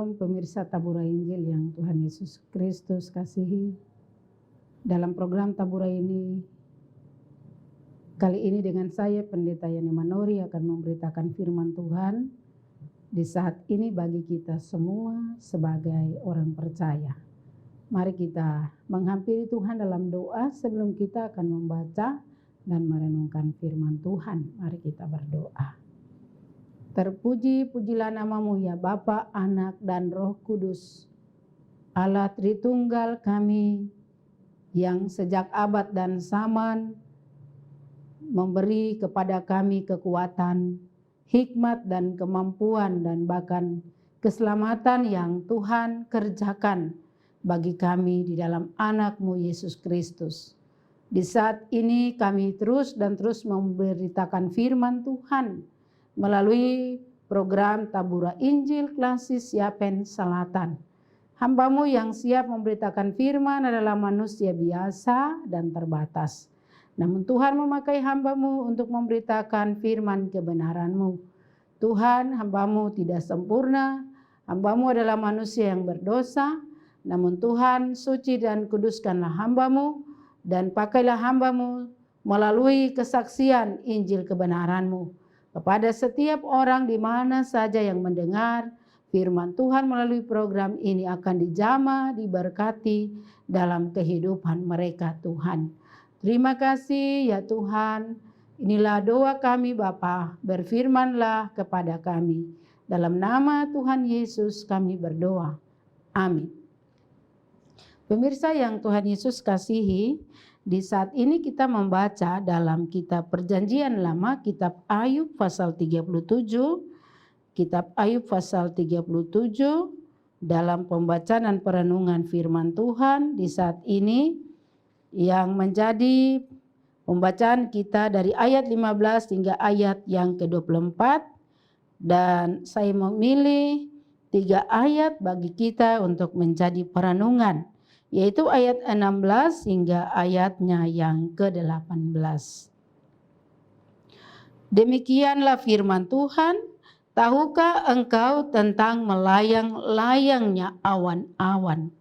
Shalom pemirsa Tabura Injil yang Tuhan Yesus Kristus kasihi. Dalam program Tabura ini, kali ini dengan saya Pendeta Yani Manori akan memberitakan firman Tuhan di saat ini bagi kita semua sebagai orang percaya. Mari kita menghampiri Tuhan dalam doa sebelum kita akan membaca dan merenungkan firman Tuhan. Mari kita berdoa. Terpuji-pujilah namamu ya Bapa, Anak, dan Roh Kudus. Allah Tritunggal kami yang sejak abad dan zaman memberi kepada kami kekuatan, hikmat dan kemampuan dan bahkan keselamatan yang Tuhan kerjakan bagi kami di dalam anak-Mu Yesus Kristus. Di saat ini kami terus memberitakan firman Tuhan melalui program Tabura Injil Klasis Yapen Selatan. Hamba-Mu yang siap memberitakan firman adalah manusia biasa dan terbatas. Namun Tuhan memakai hamba-Mu untuk memberitakan firman kebenaran-Mu. Tuhan, hamba-Mu tidak sempurna, hamba-Mu adalah manusia yang berdosa. Namun Tuhan, suci dan kuduskanlah hamba-Mu dan pakailah hamba-Mu melalui kesaksian Injil kebenaran-Mu. Kepada setiap orang di mana saja yang mendengar firman Tuhan melalui program ini akan dijamah, diberkati dalam kehidupan mereka Tuhan. Terima kasih ya Tuhan. Inilah doa kami Bapa, berfirmanlah kepada kami. Dalam nama Tuhan Yesus kami berdoa. Amin. Pemirsa yang Tuhan Yesus kasihi, di saat ini kita membaca dalam kitab Perjanjian Lama, kitab Ayub pasal 37, kitab Ayub pasal 37, dalam pembacaan dan perenungan firman Tuhan di saat ini yang menjadi pembacaan kita dari ayat 15 hingga ayat yang ke-24, dan saya memilih 3 ayat bagi kita untuk menjadi perenungan, yaitu ayat 16 hingga ayatnya yang ke-18. Demikianlah firman Tuhan, tahukah engkau tentang melayang-layangnya awan-awan,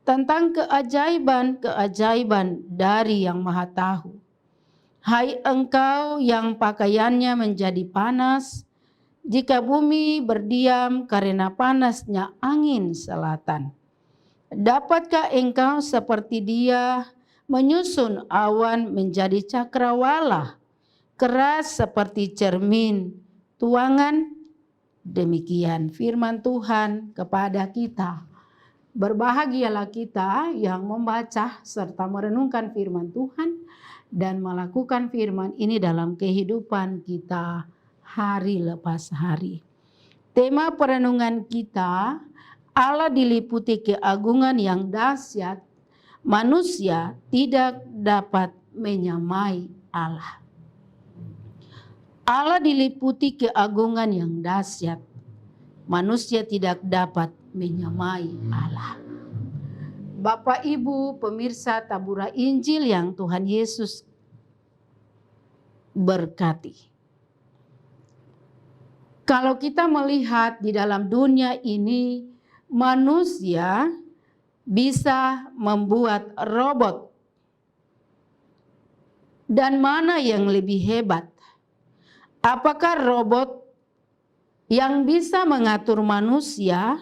tentang keajaiban-keajaiban dari Yang Maha Tahu. Hai engkau yang pakaiannya menjadi panas, jika bumi berdiam karena panasnya angin selatan. Dapatkah engkau seperti Dia menyusun awan menjadi cakrawala, keras seperti cermin tuangan? Demikian firman Tuhan kepada kita. Berbahagialah kita yang membaca serta merenungkan firman Tuhan dan melakukan firman ini dalam kehidupan kita hari lepas hari. Tema perenungan kita, Allah diliputi keagungan yang dahsyat, manusia tidak dapat menyamai Allah. Allah diliputi keagungan yang dahsyat, manusia tidak dapat menyamai Allah. Bapak Ibu pemirsa Tabura Injil yang Tuhan Yesus berkati. Kalau kita melihat di dalam dunia ini, manusia bisa membuat robot. Dan mana yang lebih hebat? Apakah robot yang bisa mengatur manusia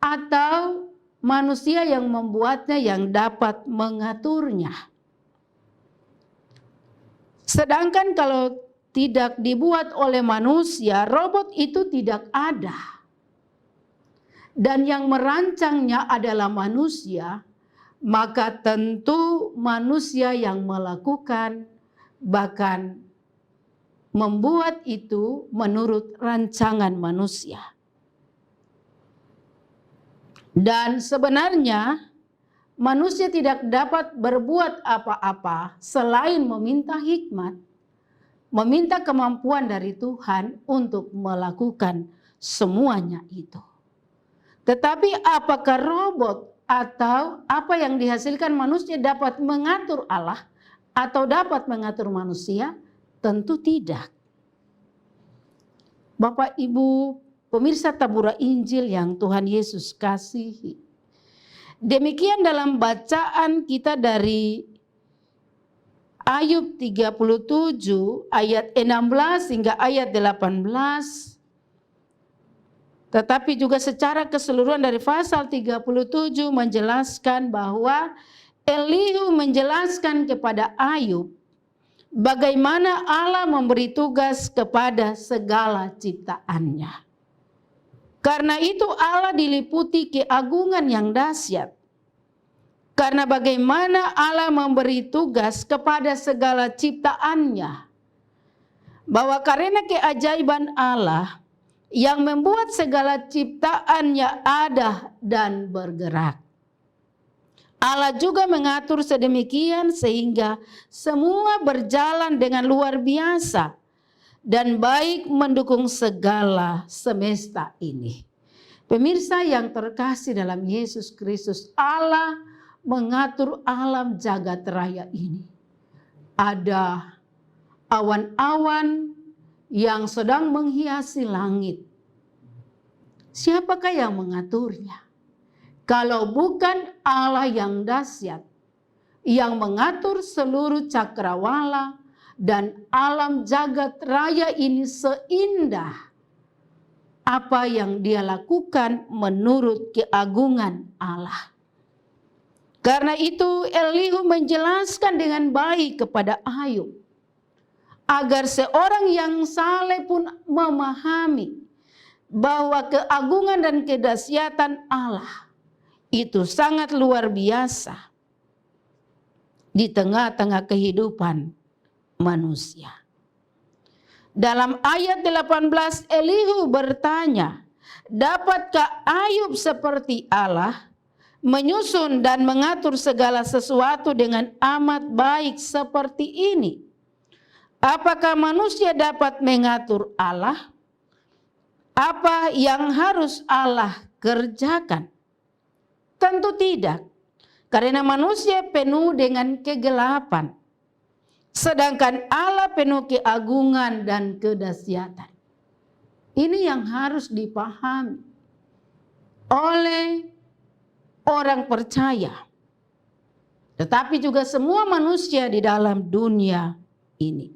atau manusia yang membuatnya yang dapat mengaturnya? Sedangkan kalau tidak dibuat oleh manusia, robot itu tidak ada. Dan yang merancangnya adalah manusia, maka tentu manusia yang melakukan bahkan membuat itu menurut rancangan manusia. Dan sebenarnya manusia tidak dapat berbuat apa-apa selain meminta hikmat, meminta kemampuan dari Tuhan untuk melakukan semuanya itu. Tetapi apakah robot atau apa yang dihasilkan manusia dapat mengatur Allah atau dapat mengatur manusia? Tentu tidak. Bapak Ibu pemirsa tabura Injil yang Tuhan Yesus kasihi. Demikian dalam bacaan kita dari Ayub 37 ayat 16 hingga ayat 18. Tetapi juga secara keseluruhan dari pasal 37 menjelaskan bahwa Elihu menjelaskan kepada Ayub bagaimana Allah memberi tugas kepada segala ciptaannya. Karena itu Allah diliputi keagungan yang dahsyat. Karena bagaimana Allah memberi tugas kepada segala ciptaannya. Bahwa karena keajaiban Allah yang membuat segala ciptaannya ada dan bergerak. Allah juga mengatur sedemikian sehingga semua berjalan dengan luar biasa dan baik mendukung segala semesta ini. Pemirsa yang terkasih dalam Yesus Kristus, Allah mengatur alam jagat raya ini. Ada awan-awan yang sedang menghiasi langit. Siapakah yang mengaturnya? Kalau bukan Allah yang dahsyat, yang mengatur seluruh cakrawala dan alam jagat raya ini seindah apa yang Dia lakukan menurut keagungan Allah. Karena itu Elihu menjelaskan dengan baik kepada Ayub, agar seorang yang saleh pun memahami bahwa keagungan dan kedahsyatan Allah itu sangat luar biasa di tengah-tengah kehidupan manusia. Dalam ayat 18 Elihu bertanya, dapatkah Ayub seperti Allah menyusun dan mengatur segala sesuatu dengan amat baik seperti ini? Apakah manusia dapat mengatur Allah? Apa yang harus Allah kerjakan? Tentu tidak, karena manusia penuh dengan kegelapan, sedangkan Allah penuh keagungan dan kedahsyatan. Ini yang harus dipahami oleh orang percaya, tetapi juga semua manusia di dalam dunia ini.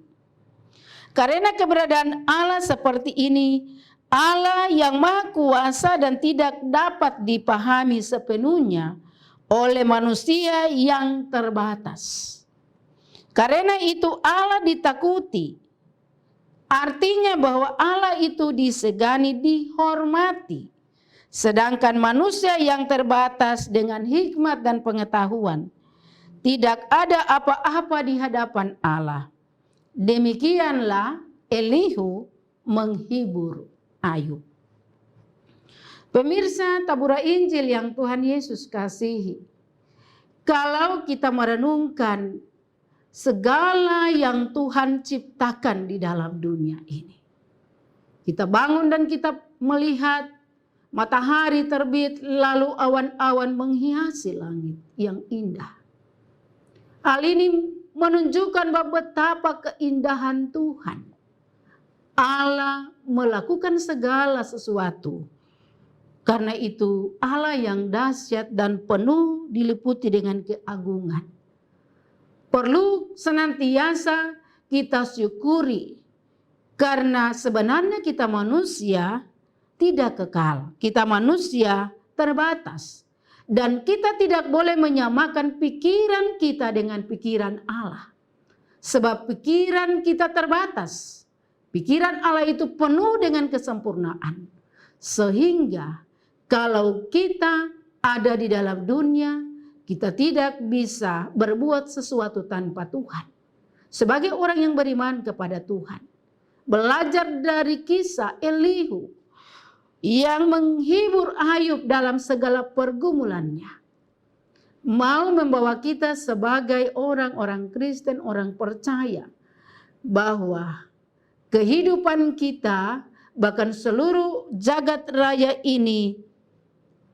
Karena keberadaan Allah seperti ini, Allah yang Maha Kuasa dan tidak dapat dipahami sepenuhnya oleh manusia yang terbatas. Karena itu Allah ditakuti. Artinya bahwa Allah itu disegani, dihormati. Sedangkan manusia yang terbatas dengan hikmat dan pengetahuan, tidak ada apa-apa di hadapan Allah. Demikianlah Elihu menghibur Ayub. Pemirsa tabura Injil yang Tuhan Yesus kasihi, kalau kita merenungkan segala yang Tuhan ciptakan di dalam dunia ini, kita bangun dan kita melihat matahari terbit, lalu awan-awan menghiasi langit yang indah. Hal ini menunjukkan bahwa betapa keindahan Tuhan. Allah melakukan segala sesuatu. Karena itu Allah yang dahsyat dan penuh diliputi dengan keagungan. Perlu senantiasa kita syukuri. Karena sebenarnya kita manusia tidak kekal. Kita manusia terbatas. Dan kita tidak boleh menyamakan pikiran kita dengan pikiran Allah. Sebab pikiran kita terbatas. Pikiran Allah itu penuh dengan kesempurnaan. Sehingga kalau kita ada di dalam dunia, kita tidak bisa berbuat sesuatu tanpa Tuhan. Sebagai orang yang beriman kepada Tuhan. Belajar dari kisah Elihu yang menghibur Ayub dalam segala pergumulannya, mau membawa kita sebagai orang-orang Kristen, orang percaya, bahwa kehidupan kita, bahkan seluruh jagat raya ini,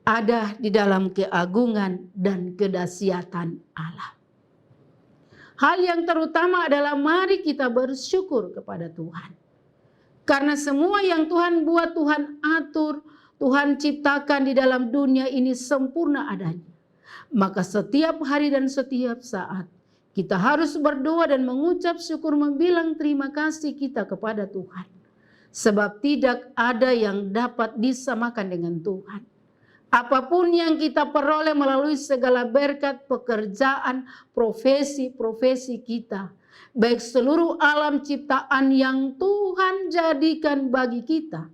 ada di dalam keagungan dan kedahsyatan Allah. Hal yang terutama adalah mari kita bersyukur kepada Tuhan. Karena semua yang Tuhan buat, Tuhan atur, Tuhan ciptakan di dalam dunia ini sempurna adanya. Maka setiap hari dan setiap saat kita harus berdoa dan mengucap syukur, membilang terima kasih kita kepada Tuhan. Sebab tidak ada yang dapat disamakan dengan Tuhan. Apapun yang kita peroleh melalui segala berkat, pekerjaan, profesi kita, baik seluruh alam ciptaan yang Tuhan jadikan bagi kita,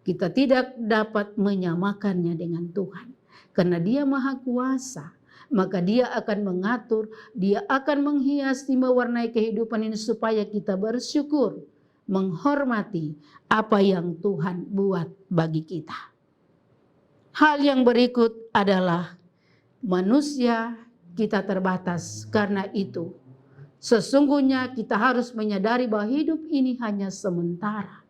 kita tidak dapat menyamakannya dengan Tuhan. Karena Dia Maha Kuasa, maka Dia akan mengatur, Dia akan menghiasi, mewarnai kehidupan ini supaya kita bersyukur, menghormati apa yang Tuhan buat bagi kita. Hal yang berikut adalah manusia kita terbatas. Karena itu sesungguhnya kita harus menyadari bahwa hidup ini hanya sementara.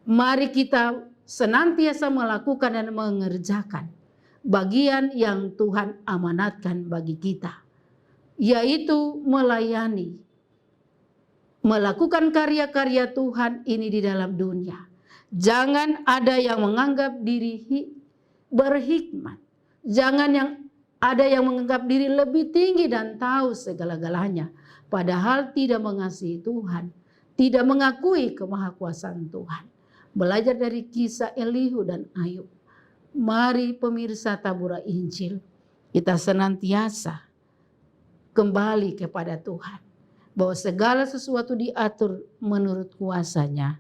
Mari kita senantiasa melakukan dan mengerjakan bagian yang Tuhan amanatkan bagi kita, yaitu melayani, melakukan karya-karya Tuhan ini di dalam dunia. Jangan ada yang menganggap diri berhikmat. Jangan ada yang menganggap diri lebih tinggi dan tahu segala-galanya, padahal tidak mengasihi Tuhan, tidak mengakui kemahakuasaan Tuhan. Belajar dari kisah Elihu dan Ayub. Mari pemirsa Tabura Injil, kita senantiasa kembali kepada Tuhan, bahwa segala sesuatu diatur menurut kuasanya.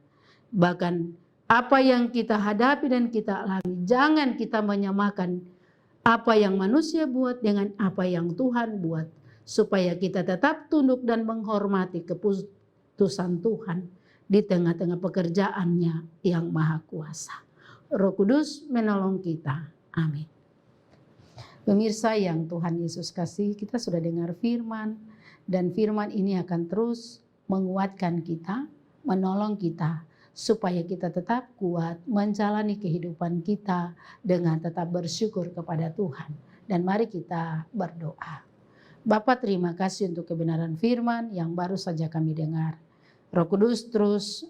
Bahkan apa yang kita hadapi dan kita alami, jangan kita menyamakan apa yang manusia buat dengan apa yang Tuhan buat, supaya kita tetap tunduk dan menghormati keputusan Tuhan di tengah-tengah pekerjaannya yang Maha Kuasa. Roh Kudus menolong kita. Amin. Pemirsa yang Tuhan Yesus kasih, kita sudah dengar firman, dan firman ini akan terus menguatkan kita, menolong kita, supaya kita tetap kuat menjalani kehidupan kita dengan tetap bersyukur kepada Tuhan. Dan mari kita berdoa. Bapa, terima kasih untuk kebenaran firman yang baru saja kami dengar. Roh Kudus terus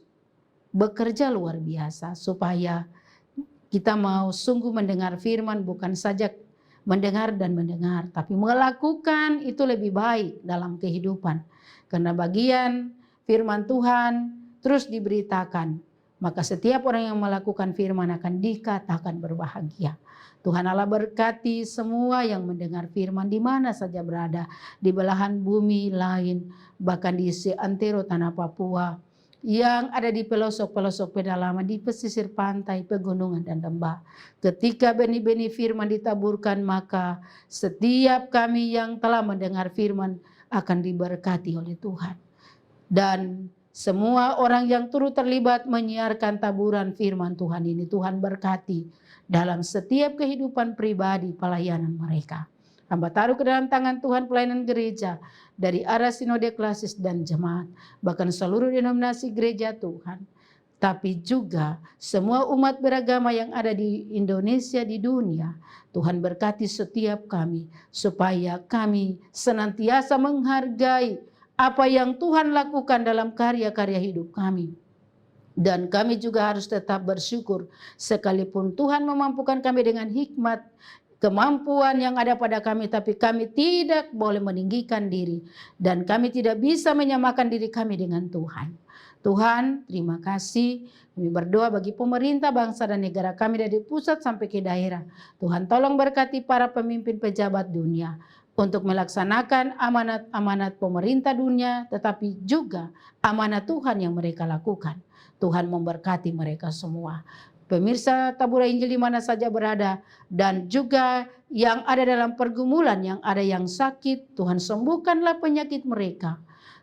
bekerja luar biasa supaya kita mau sungguh mendengar firman, bukan saja mendengar dan mendengar, tapi melakukan itu lebih baik dalam kehidupan. Karena bagian firman Tuhan terus diberitakan, maka setiap orang yang melakukan firman akan dikatakan berbahagia. Tuhan Allah berkati semua yang mendengar firman di mana saja berada, di belahan bumi lain, bahkan di seantero tanah Papua, yang ada di pelosok-pelosok pedalaman, di pesisir pantai, pegunungan dan lembah. Ketika benih-benih firman ditaburkan, maka setiap kami yang telah mendengar firman akan diberkati oleh Tuhan. Dan semua orang yang turut terlibat menyiarkan taburan firman Tuhan ini, Tuhan berkati dalam setiap kehidupan pribadi pelayanan mereka. Hamba taruh ke dalam tangan Tuhan pelayanan gereja dari arah sinode klasis dan jemaat, bahkan seluruh denominasi gereja Tuhan. Tapi juga semua umat beragama yang ada di Indonesia, di dunia. Tuhan berkati setiap kami supaya kami senantiasa menghargai apa yang Tuhan lakukan dalam karya-karya hidup kami. Dan kami juga harus tetap bersyukur sekalipun Tuhan memampukan kami dengan hikmat, kemampuan yang ada pada kami, tapi kami tidak boleh meninggikan diri dan kami tidak bisa menyamakan diri kami dengan Tuhan. Tuhan, terima kasih. Kami berdoa bagi pemerintah, bangsa dan negara kami dari pusat sampai ke daerah. Tuhan tolong berkati para pemimpin pejabat dunia untuk melaksanakan amanat-amanat pemerintah dunia, tetapi juga amanat Tuhan yang mereka lakukan. Tuhan memberkati mereka semua. Pemirsa Tabura Injil di mana saja berada, dan juga yang ada dalam pergumulan, yang ada yang sakit, Tuhan sembuhkanlah penyakit mereka.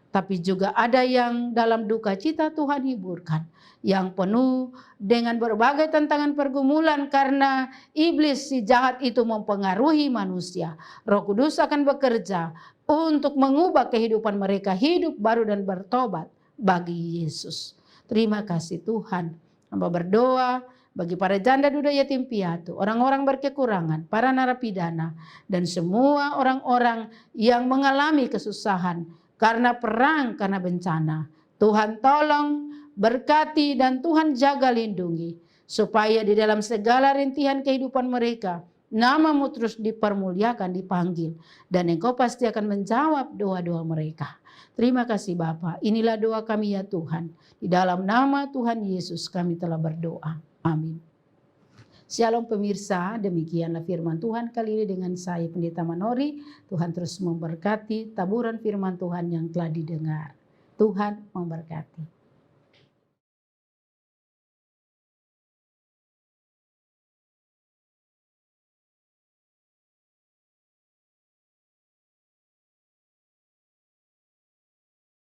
Tapi juga ada yang dalam duka cita, Tuhan hiburkan. Yang penuh dengan berbagai tantangan pergumulan karena iblis si jahat itu mempengaruhi manusia. Roh Kudus akan bekerja untuk mengubah kehidupan mereka, hidup baru dan bertobat bagi Yesus. Terima kasih Tuhan. Hamba berdoa bagi para janda, duda, yatim piatu, orang-orang berkekurangan, para narapidana, dan semua orang-orang yang mengalami kesusahan karena perang, karena bencana. Tuhan tolong berkati dan Tuhan jaga lindungi, supaya di dalam segala rintihan kehidupan mereka, nama-Mu terus dipermuliakan, dipanggil, dan Engkau pasti akan menjawab doa-doa mereka. Terima kasih Bapa. Inilah doa kami ya Tuhan. Di dalam nama Tuhan Yesus kami telah berdoa. Amin. Shalom pemirsa, demikianlah firman Tuhan kali ini dengan saya Pendeta Manori. Tuhan terus memberkati taburan firman Tuhan yang telah didengar. Tuhan memberkati.